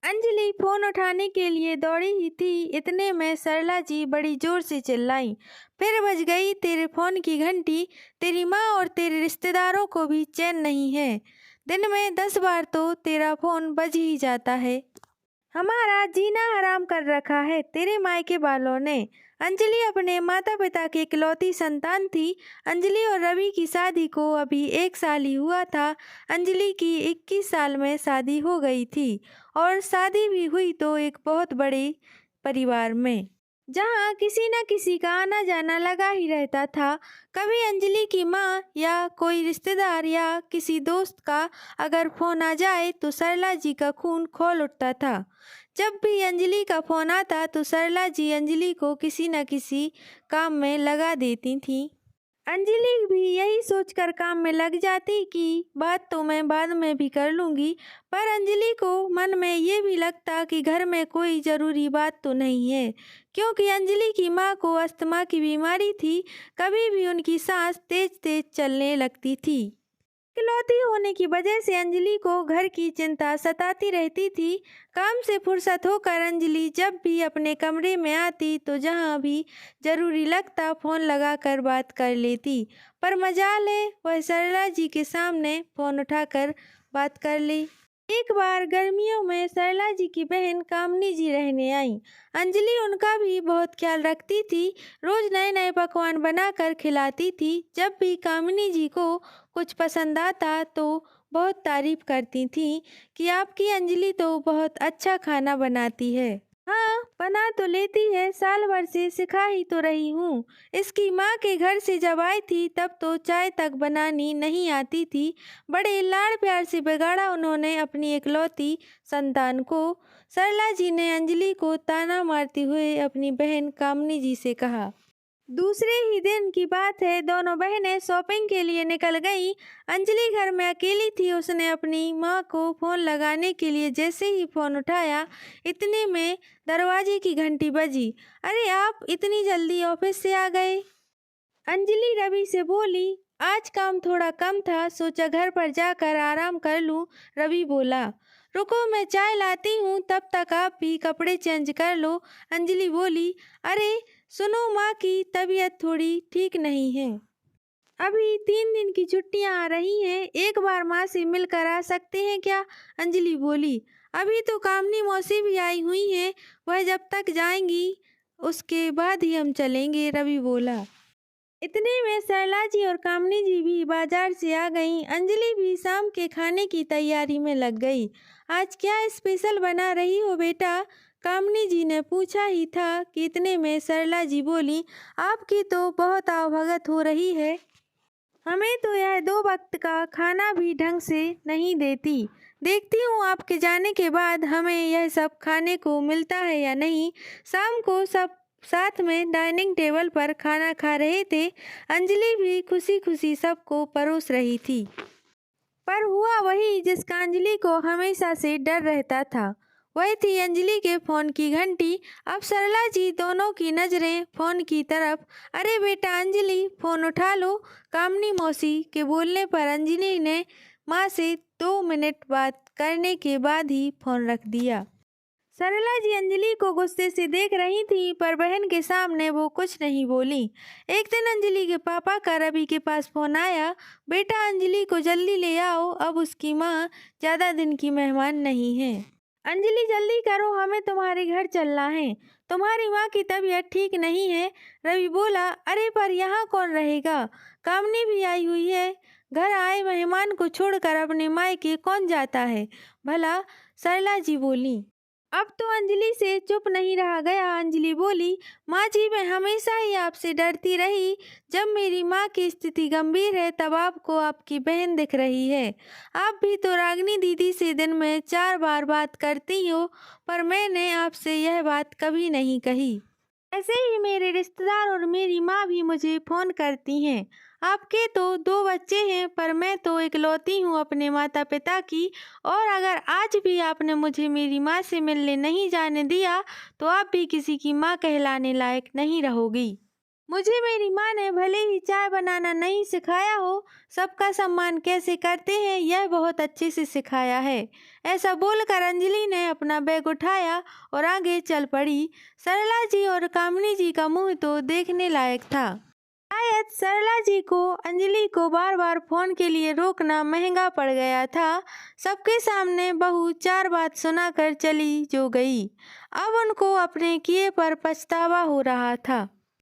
Anjali phone उठाने के लिए दौड़ी ही थी, इतने में सरला जी बड़ी जोर से चिल्लाई, फिर बज गई तेरे फोन की घंटी। तेरी माँ और तेरे रिश्तेदारों को भी चैन नहीं है। दिन में 10 बार तो तेरा फोन बज ही जाता है। हमारा जीना हराम कर रखा है तेरे मायके वालों ने। अंजलि अपने माता पिता की इकलौती संतान थी। अंजलि और रवि की शादी को अभी 1 साल ही हुआ था। अंजलि की 21 साल में शादी हो गई थी और शादी भी हुई तो एक बहुत बड़े परिवार में, जहाँ किसी न किसी का आना जाना लगा ही रहता था। कभी अंजलि की माँ या कोई रिश्तेदार या किसी दोस्त का अगर फ़ोन आ जाए तो सरला जी का खून खौल उठता था। जब भी अंजलि का फ़ोन आता तो सरला जी अंजलि को किसी न किसी काम में लगा देती थीं। अंजलि भी यही सोचकर काम में लग जाती कि बात तो मैं बाद में भी कर लूँगी, पर अंजलि को मन में ये भी लगता कि घर में कोई ज़रूरी बात तो नहीं है, क्योंकि अंजलि की माँ को अस्थमा की बीमारी थी। कभी भी उनकी सांस तेज-तेज चलने लगती थी। इकलौती होने की वजह से अंजलि को घर की चिंता सताती रहती थी। काम से फुर्सत होकर अंजलि जब भी अपने कमरे में आती तो जहाँ भी ज़रूरी लगता फ़ोन लगाकर बात कर लेती, पर मजाल है वह सरला जी के सामने फ़ोन उठाकर बात कर ली। एक बार गर्मियों में सरला जी की बहन कामनी जी रहने आई। अंजलि उनका भी बहुत ख्याल रखती थी, रोज़ नए नए पकवान बनाकर खिलाती थी। जब भी कामिनी जी को कुछ पसंद आता तो बहुत तारीफ करती थी कि आपकी अंजलि तो बहुत अच्छा खाना बनाती है। हाँ, बना तो लेती है, साल भर से सिखा ही तो रही हूँ। इसकी माँ के घर से जब आई थी तब तो चाय तक बनानी नहीं आती थी। बड़े लाड़ प्यार से बिगाड़ा उन्होंने अपनी इकलौती संतान को। सरला जी ने अंजलि को ताना मारते हुए अपनी बहन कामनी जी से कहा। दूसरे ही दिन की बात है, दोनों बहनें शॉपिंग के लिए निकल गईं। अंजलि घर में अकेली थी। उसने अपनी माँ को फ़ोन लगाने के लिए जैसे ही फ़ोन उठाया, इतने में दरवाजे की घंटी बजी। अरे आप इतनी जल्दी ऑफिस से आ गए? अंजलि रवि से बोली। आज काम थोड़ा कम था, सोचा घर पर जाकर आराम कर लूं। रवि बोला, रुको मैं चाय लाती हूँ, तब तक आप भी कपड़े चेंज कर लो। अंजलि बोली, अरे सुनो, माँ की तबीयत थोड़ी ठीक नहीं है, अभी 3 दिन की छुट्टियां आ रही हैं, एक बार माँ से मिलकर आ सकते हैं क्या? अंजलि बोली, अभी तो कामनी मौसी भी आई हुई हैं, वह जब तक जाएंगी उसके बाद ही हम चलेंगे। रवि बोला। इतने में सरला जी और कामनी जी भी बाजार से आ गईं। अंजलि भी शाम के खाने की तैयारी में लग गई। आज क्या स्पेशल बना रही हो बेटा? कामनी जी ने पूछा ही था कि इतने में सरला जी बोली, आपकी तो बहुत आवभगत हो रही है, हमें तो यह 2 वक्त का खाना भी ढंग से नहीं देती। देखती हूँ आपके जाने के बाद हमें यह सब खाने को मिलता है या नहीं। शाम को सब साथ में डाइनिंग टेबल पर खाना खा रहे थे। अंजलि भी खुशी खुशी सबको परोस रही थी, पर हुआ वही जिसका अंजलि को हमेशा से डर रहता था। वह थी अंजलि के फ़ोन की घंटी। अब सरला जी दोनों की नज़रें फ़ोन की तरफ। अरे बेटा अंजलि, फ़ोन उठा लो। कामनी मौसी के बोलने पर अंजलि ने माँ से 2 मिनट बात करने के बाद ही फ़ोन रख दिया। सरला जी अंजलि को गुस्से से देख रही थी, पर बहन के सामने वो कुछ नहीं बोली। एक दिन अंजलि के पापा का रवि के पास फोन आया, बेटा अंजलि को जल्दी ले आओ, अब उसकी माँ ज़्यादा दिन की मेहमान नहीं है। अंजलि जल्दी करो, हमें तुम्हारे घर चलना है, तुम्हारी माँ की तबीयत ठीक नहीं है। रवि बोला, अरे पर यहाँ कौन रहेगा, कामनी भी आई हुई है, घर आए मेहमान को छोड़कर अपने मायके कौन जाता है भला? सरला जी बोली। अब तो अंजलि से चुप नहीं रहा गया। अंजलि बोली, माँ जी मैं हमेशा ही आपसे डरती रही। जब मेरी माँ की स्थिति गंभीर है तब आपको आपकी बहन दिख रही है। आप भी तो रागिनी दीदी से दिन में 4 बार बात करती हो, पर मैंने आपसे यह बात कभी नहीं कही। ऐसे ही मेरे रिश्तेदार और मेरी माँ भी मुझे फ़ोन करती हैं। आपके तो 2 बच्चे हैं, पर मैं तो इकलौती हूँ अपने माता पिता की, और अगर आज भी आपने मुझे मेरी माँ से मिलने नहीं जाने दिया तो आप भी किसी की माँ कहलाने लायक नहीं रहोगी। मुझे मेरी माँ ने भले ही चाय बनाना नहीं सिखाया हो, सबका सम्मान कैसे करते हैं यह बहुत अच्छे से सिखाया है। ऐसा बोलकर अंजलि ने अपना बैग उठाया और आगे चल पड़ी। सरला जी और कामिनी जी का मुंह तो देखने लायक था। शायद सरला जी को अंजलि को बार बार फोन के लिए रोकना महंगा पड़ गया था। सबके सामने बहू चार बात सुनाकर चली जो गई। अब उनको अपने किए पर पछतावा हो रहा था।